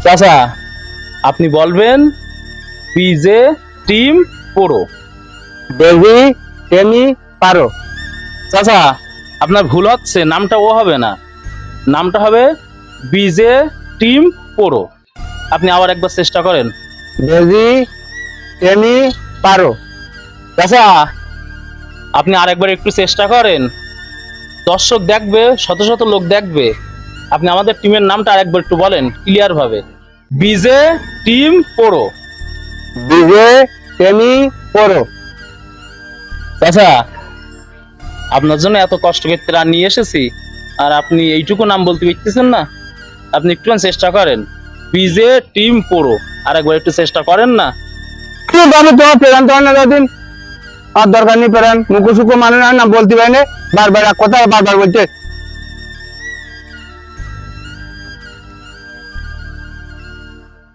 চাচা আপনি বলবেন পিজে টিম পোড়ো। বেজি টেমি পারো। চাচা আপনার ভুল হচ্ছে, নামটা ও হবে না, নামটা হবে বিজে টিম পোড়ো। আপনি আবার একবার চেষ্টা করেন। বেজি টেমি পারো। চাচা আপনি আরেকবার একটু চেষ্টা করেন, দর্শক দেখবে, শত শত লোক দেখবে। আপনি আমাদের টিমের নামটা আরেকবার একটু বলেন ক্লিয়ার ভাবে, বিজে টিম পোড়ো। বিজে টেমি পড়ো। চাচা আপনার জন্য এত কষ্ট করতে রান নিয়ে এসেছি, আর আপনি এইটুকু নাম বলতে পারতেছেন না। আপনি একটু চেষ্টা করেন, বিজে টিম পোড়ো, আরেকবার একটু চেষ্টা করেন না। ঠিক আছে তোমার প্রেরণ তোমার না দিন, আর দরকার নেই প্রেরণ, মুখো সুখো মানে না বলতে পারি না, বারবার এক কথা বারবার বলতে